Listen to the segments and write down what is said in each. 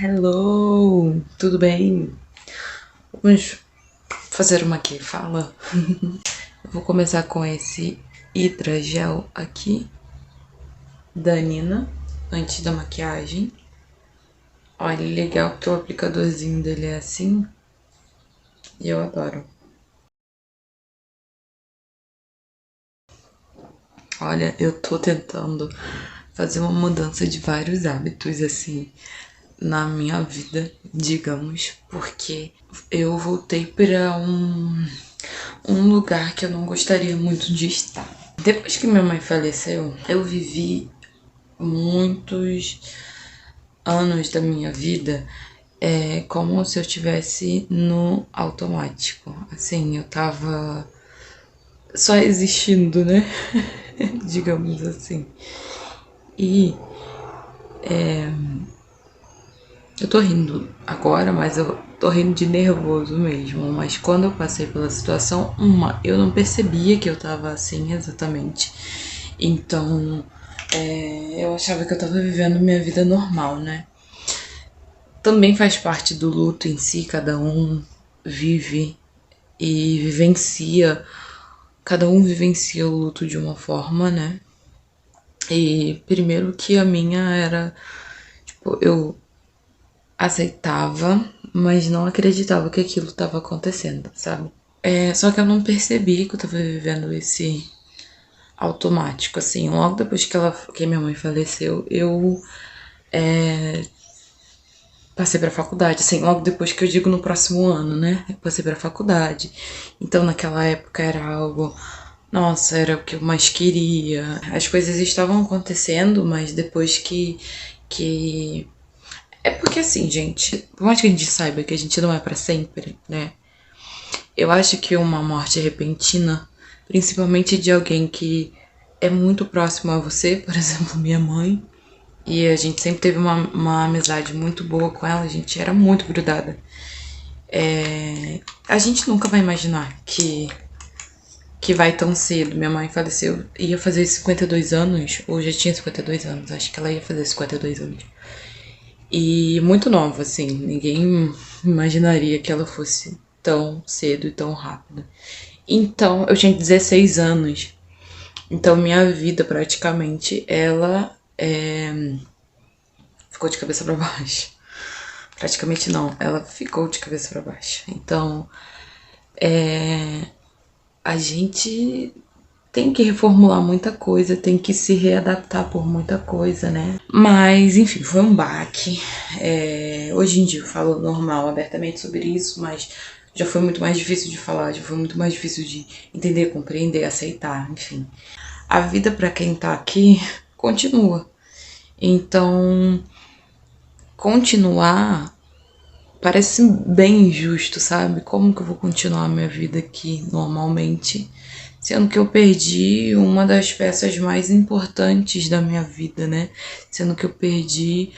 Hello, tudo bem? Vamos fazer uma aqui, fala. Eu vou começar com esse hidrogel aqui da Nina, antes da maquiagem. Olha, legal que o aplicadorzinho dele é assim e eu adoro. Olha, eu tô tentando fazer uma mudança de vários hábitos assim na minha vida, digamos, porque eu voltei para um lugar que eu não gostaria muito de estar. Depois que minha mãe faleceu, eu vivi muitos anos da minha vida como se eu estivesse no automático. Assim, eu tava só existindo, né? Digamos assim. E eu tô rindo agora, mas eu tô rindo de nervoso mesmo. Mas quando eu passei pela situação, eu não percebia que eu tava assim exatamente. Então, eu achava que eu tava vivendo minha vida normal, né? Também faz parte do luto em si, cada um vive e vivencia, cada um vivencia o luto de uma forma, né? E primeiro que a minha era, tipo, eu aceitava, mas não acreditava que aquilo estava acontecendo, sabe? Só que eu não percebi que eu tava vivendo esse automático, assim. Logo depois que minha mãe faleceu, eu passei pra faculdade, assim, logo depois que eu digo no próximo ano, né? Eu passei pra faculdade. Então naquela época era algo. Nossa, era o que eu mais queria. As coisas estavam acontecendo, mas depois que... É porque assim, gente, por mais que a gente saiba que a gente não é pra sempre, né? Eu acho que uma morte repentina, principalmente de alguém que é muito próximo a você, por exemplo, minha mãe, e a gente sempre teve uma amizade muito boa com ela, a gente era muito grudada. A gente nunca vai imaginar que vai tão cedo. Minha mãe faleceu, ia fazer 52 anos, ou já tinha 52 anos, acho que ela ia fazer 52 anos. E muito nova, assim, ninguém imaginaria que ela fosse tão cedo e tão rápida. Então, eu tinha 16 anos. Então, minha vida praticamente, ela ficou de cabeça para baixo. Praticamente não, ela ficou de cabeça para baixo. Então, a gente tem que reformular muita coisa, tem que se readaptar por muita coisa, né? Mas, enfim, foi um baque. Hoje em dia eu falo normal, abertamente sobre isso, mas já foi muito mais difícil de falar, já foi muito mais difícil de entender, compreender, aceitar, enfim. A vida para quem tá aqui continua. Então, continuar parece bem injusto, sabe? Como que eu vou continuar a minha vida aqui normalmente, sendo que eu perdi uma das peças mais importantes da minha vida, né? Sendo que eu perdi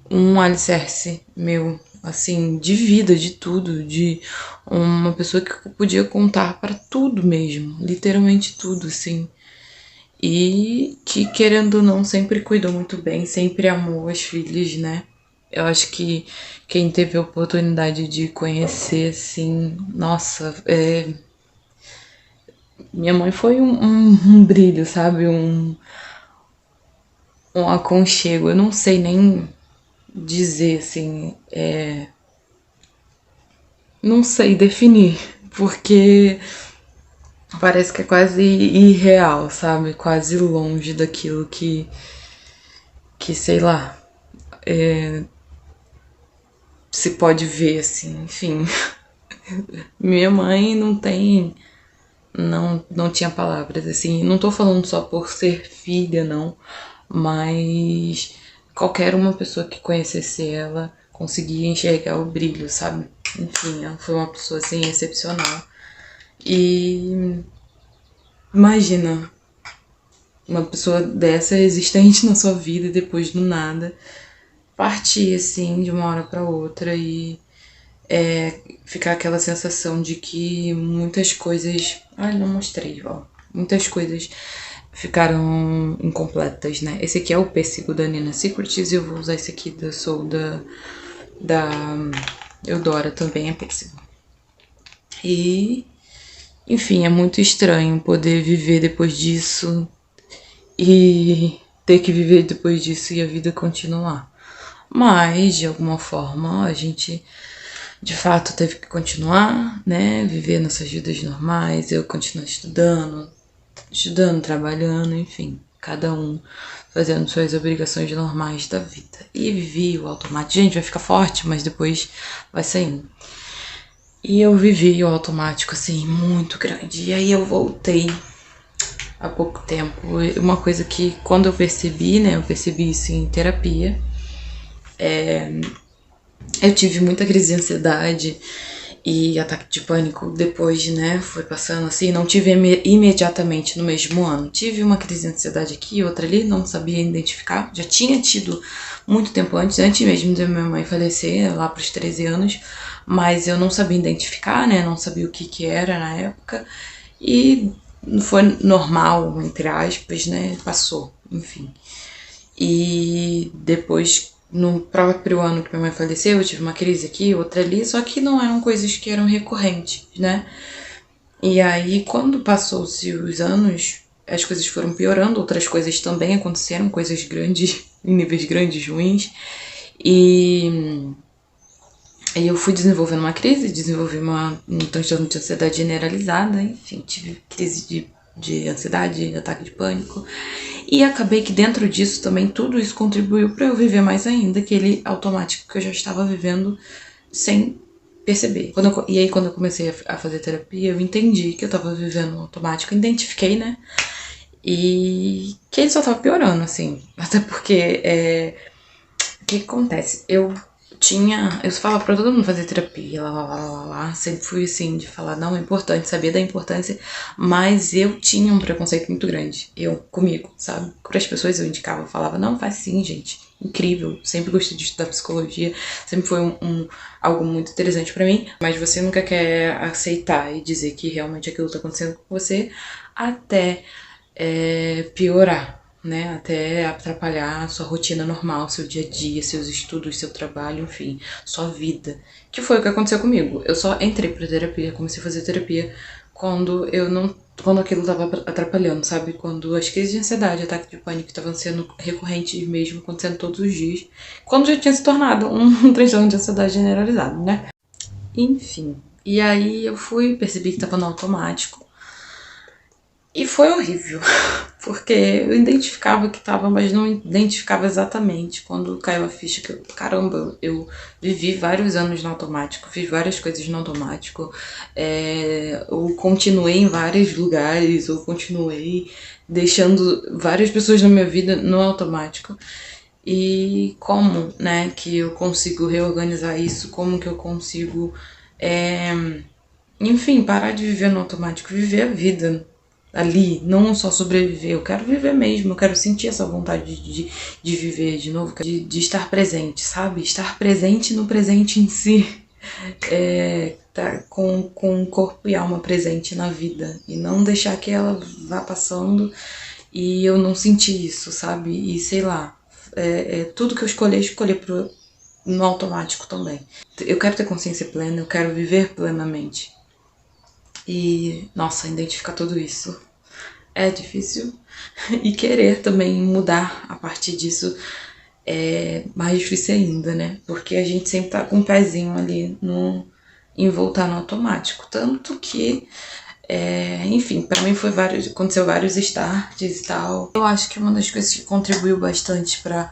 um alicerce meu, assim, de vida, de tudo, de uma pessoa que eu podia contar para tudo mesmo, literalmente tudo, assim. E que, querendo ou não, sempre cuidou muito bem, sempre amou as filhas, né? Eu acho que quem teve a oportunidade de conhecer, assim, nossa, minha mãe foi um brilho, sabe? Um aconchego. Eu não sei nem dizer, assim, não sei definir, porque parece que é quase irreal, sabe? Quase longe daquilo que sei lá, se pode ver, assim, enfim. Minha mãe não tem. Não tinha palavras, assim. Não tô falando só por ser filha, não. Mas qualquer uma pessoa que conhecesse ela conseguia enxergar o brilho, sabe? Enfim, ela foi uma pessoa, assim, excepcional. E imagina uma pessoa dessa existente na sua vida e depois do nada partir, assim, de uma hora pra outra e ficar aquela sensação de que muitas coisas. Ai, não mostrei, ó. Muitas coisas ficaram incompletas, né? Esse aqui é o pêssego da Nina Secrets e eu vou usar esse aqui da Soul da da Eudora também é péssimo. E, enfim, é muito estranho poder viver depois disso e ter que viver depois disso e a vida continuar. Mas, de alguma forma, a gente de fato teve que continuar, né? Viver nossas vidas normais, eu continuar estudando, trabalhando, enfim, cada um fazendo suas obrigações normais da vida. E vivi o automático. Gente, vai ficar forte, mas depois vai saindo. E eu vivi o automático, assim, muito grande. E aí eu voltei há pouco tempo. Uma coisa que quando eu percebi, né? Eu percebi isso em terapia. Eu tive muita crise de ansiedade e ataque de pânico depois, né, foi passando assim, não tive imediatamente no mesmo ano. Tive uma crise de ansiedade aqui, outra ali, não sabia identificar. Já tinha tido muito tempo antes mesmo de minha mãe falecer, lá pros 13 anos, mas eu não sabia identificar, né, não sabia o que era na época. E foi normal, entre aspas, né, passou, enfim. E depois, no próprio ano que minha mãe faleceu, eu tive uma crise aqui, outra ali, só que não eram coisas que eram recorrentes, né? E aí, quando passou-se os anos, as coisas foram piorando, outras coisas também aconteceram, coisas grandes, em níveis grandes, ruins. E eu fui desenvolvendo uma crise, desenvolvi um transtorno de ansiedade generalizada, enfim, tive crise de ansiedade, ataque de pânico. E acabei que dentro disso também tudo isso contribuiu para eu viver mais ainda aquele automático que eu já estava vivendo sem perceber. E aí quando eu comecei a fazer terapia, eu entendi que eu estava vivendo um automático, identifiquei, né? E que ele só estava piorando, assim. Até porque, o que acontece? Eu falava pra todo mundo fazer terapia, lá, sempre fui assim, de falar, não, é importante, sabia da importância, mas eu tinha um preconceito muito grande, comigo, sabe? Para as pessoas eu indicava, eu falava, não, faz sim, gente, incrível, sempre gostei de estudar psicologia, sempre foi algo muito interessante pra mim, mas você nunca quer aceitar e dizer que realmente aquilo tá acontecendo com você, até piorar, né? Até atrapalhar a sua rotina normal, seu dia a dia, seus estudos, seu trabalho, enfim, sua vida. Que foi o que aconteceu comigo. Eu só entrei pra terapia, comecei a fazer terapia quando aquilo tava atrapalhando, sabe? Quando as crises de ansiedade, ataque de pânico estavam sendo recorrentes mesmo, acontecendo todos os dias. Quando já tinha se tornado um transtorno de ansiedade generalizado, né? Enfim. E aí eu percebi que tava no automático. E foi horrível, porque eu identificava que tava, mas não identificava exatamente quando caiu a ficha que, caramba, eu vivi vários anos no automático, fiz várias coisas no automático, eu continuei em vários lugares, eu continuei deixando várias pessoas na minha vida no automático. E como, né, que eu consigo reorganizar isso, como que eu consigo, enfim, parar de viver no automático, viver a vida ali, não só sobreviver. Eu quero viver mesmo, eu quero sentir essa vontade de viver de novo, de estar presente, sabe? Estar presente no presente em si. Tá com corpo e alma presente na vida. E não deixar que ela vá passando e eu não sentir isso, sabe? E sei lá, tudo que eu escolher no automático também. Eu quero ter consciência plena, eu quero viver plenamente. E, nossa, identificar tudo isso é difícil. E querer também mudar a partir disso é mais difícil ainda, né? Porque a gente sempre tá com um pezinho ali em voltar no automático. Tanto que, enfim, pra mim aconteceu vários starts e tal. Eu acho que uma das coisas que contribuiu bastante pra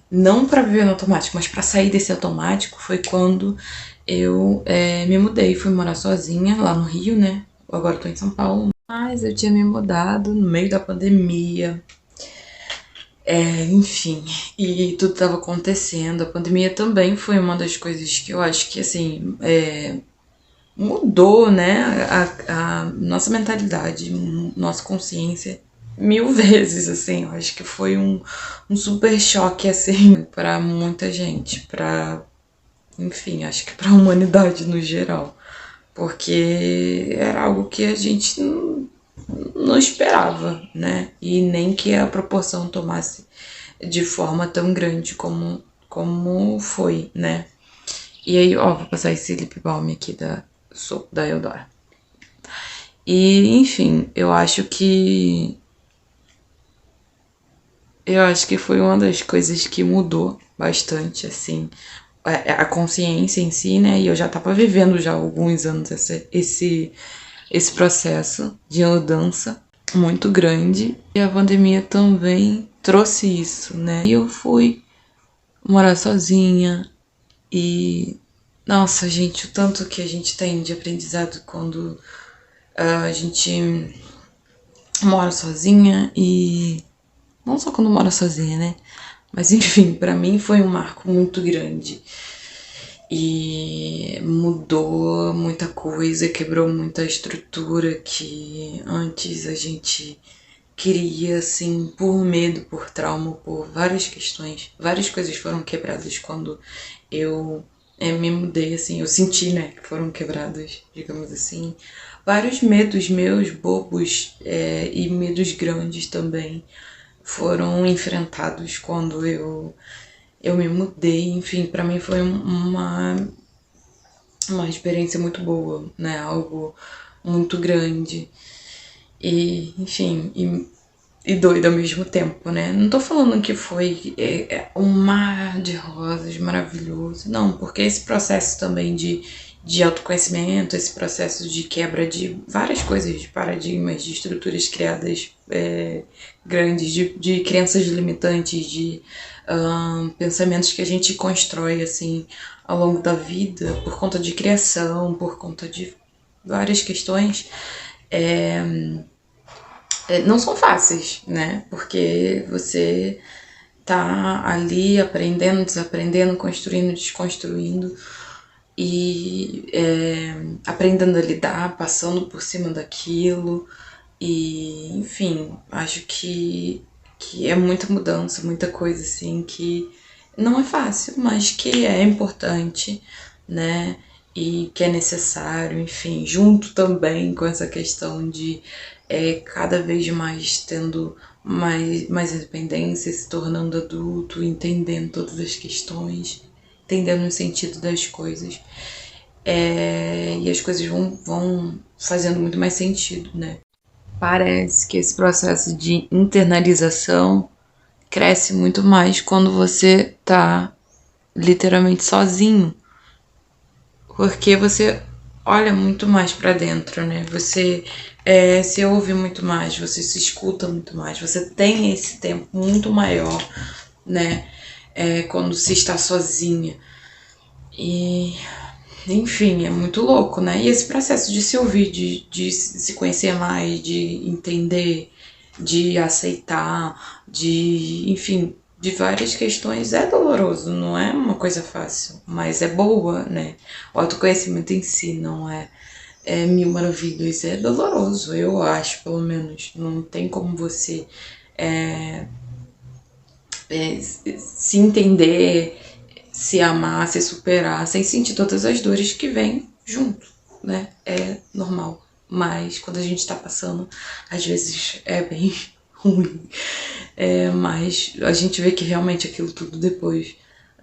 não pra viver no automático, mas pra sair desse automático foi quando eu me mudei, fui morar sozinha lá no Rio, né? Agora eu tô em São Paulo. Mas eu tinha me mudado no meio da pandemia. Enfim, e tudo tava acontecendo. A pandemia também foi uma das coisas que eu acho que, assim, mudou, né, a nossa mentalidade, nossa consciência 1000 vezes, assim. Eu acho que foi um super choque, assim, pra muita gente, enfim, acho que pra humanidade no geral. Porque era algo que a gente não esperava, né? E nem que a proporção tomasse de forma tão grande como como foi, né? E aí, ó, vou passar esse lip balm aqui da Eudora. E, enfim, eu acho que foi uma das coisas que mudou bastante, assim, a consciência em si, né? E eu já tava vivendo já há alguns anos esse processo de mudança muito grande. E a pandemia também trouxe isso, né? E eu fui morar sozinha e... Nossa, gente, o tanto que a gente tem de aprendizado quando a gente mora sozinha e... Não só quando mora sozinha, né? Mas enfim, pra mim foi um marco muito grande. E mudou muita coisa, quebrou muita estrutura que antes a gente queria, assim, por medo, por trauma, por várias questões. Várias coisas foram quebradas quando eu me mudei, assim, eu senti, né, que foram quebradas, digamos assim. Vários medos meus, bobos, e medos grandes também foram enfrentados quando eu me mudei. Enfim, pra mim foi uma experiência muito boa, né? Algo muito grande e, enfim, e doido ao mesmo tempo, né? Não tô falando que foi um mar de rosas maravilhoso, não, porque esse processo também de autoconhecimento, esse processo de quebra de várias coisas, de paradigmas, de estruturas criadas grandes, de crenças limitantes, de pensamentos que a gente constrói, assim, ao longo da vida, por conta de criação, por conta de várias questões, não são fáceis, né? Porque você tá ali aprendendo, desaprendendo, construindo, desconstruindo e aprendendo a lidar, passando por cima daquilo. E, enfim, acho que é muita mudança, muita coisa assim que não é fácil, mas que é importante, né? E que é necessário, enfim, junto também com essa questão de cada vez mais tendo mais independência, se tornando adulto, entendendo todas as questões, entendendo o sentido das coisas. E as coisas vão fazendo muito mais sentido, né? Parece que esse processo de internalização cresce muito mais quando você tá literalmente sozinho, porque você olha muito mais para dentro, né? Você se ouve muito mais, você se escuta muito mais, você tem esse tempo muito maior, né? Quando se está sozinha. E, enfim, é muito louco, né? E esse processo de se ouvir, de se conhecer mais, de entender, de aceitar, enfim, de várias questões é doloroso, não é uma coisa fácil, mas é boa, né? O autoconhecimento em si não é mil maravilhas, é doloroso, eu acho, pelo menos. Não tem como você se entender, se amar, se superar, sem sentir todas as dores que vêm junto, né? É normal. Mas quando a gente tá passando, às vezes é bem ruim. Mas a gente vê que realmente aquilo tudo depois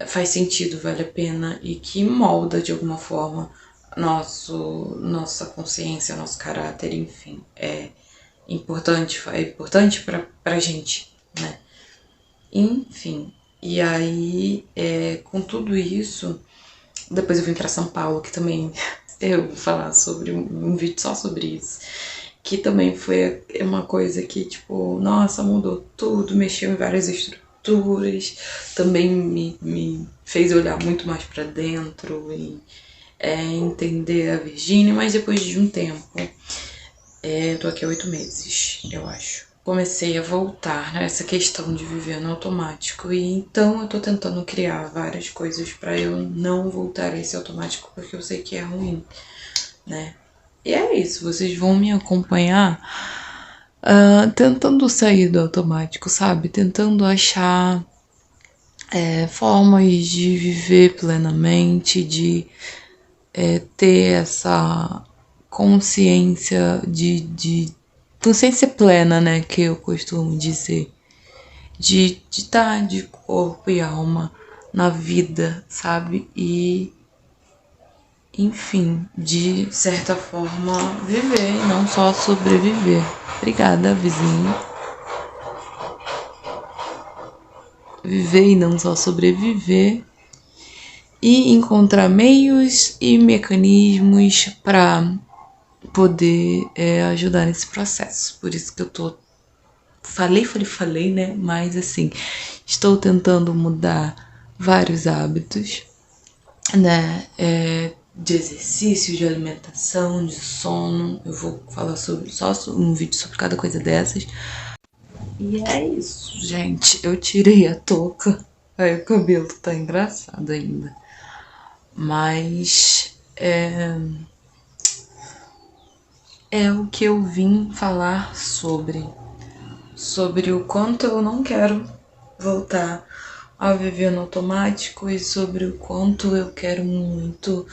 faz sentido, vale a pena e que molda de alguma forma nossa consciência, nosso caráter, enfim. É importante pra gente, né? Enfim, e aí, com tudo isso, depois eu vim pra São Paulo, que também eu vou falar sobre um vídeo só sobre isso, que também foi uma coisa que, tipo, nossa, mudou tudo, mexeu em várias estruturas, também me fez olhar muito mais pra dentro e entender a Virgínia, mas depois de um tempo, eu tô aqui há 8 meses, eu acho. Comecei a voltar nessa questão de viver no automático e então eu tô tentando criar várias coisas pra eu não voltar a esse automático porque eu sei que é ruim, né? E é isso, vocês vão me acompanhar tentando sair do automático, sabe? Tentando achar formas de viver plenamente, de ter essa consciência de consciência plena, né, que eu costumo dizer, de estar de corpo e alma na vida, sabe? E, enfim, de certa forma, viver e não só sobreviver. Obrigada, vizinho. Viver e não só sobreviver. E encontrar meios e mecanismos para poder ajudar nesse processo. Por isso que eu tô... Falei, né? Mas assim, estou tentando mudar vários hábitos, né? De exercício, de alimentação, de sono. Eu vou falar só um vídeo sobre cada coisa dessas. E é isso, gente. Eu tirei a touca. Aí o cabelo tá engraçado ainda. Mas é o que eu vim falar sobre o quanto eu não quero voltar a viver no automático e sobre o quanto eu quero muito,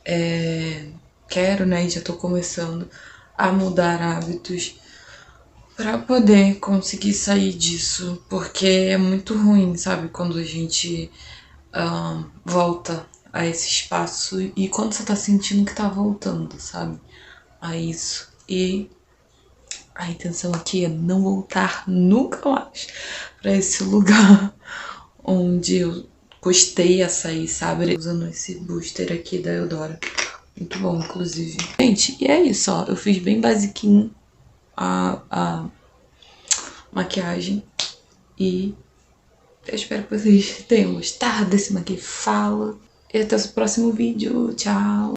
né, e já tô começando a mudar hábitos pra poder conseguir sair disso, porque é muito ruim, sabe, quando a gente volta a esse espaço e quando você tá sentindo que tá voltando, sabe, a isso. E a intenção aqui é não voltar nunca mais pra esse lugar onde eu custei a sair, sabe? Usando esse booster aqui da Eudora. Muito bom, inclusive. Gente, e é isso, ó. Eu fiz bem basiquinho a maquiagem. E eu espero que vocês tenham gostado desse Maqui Fala. E até o próximo vídeo. Tchau!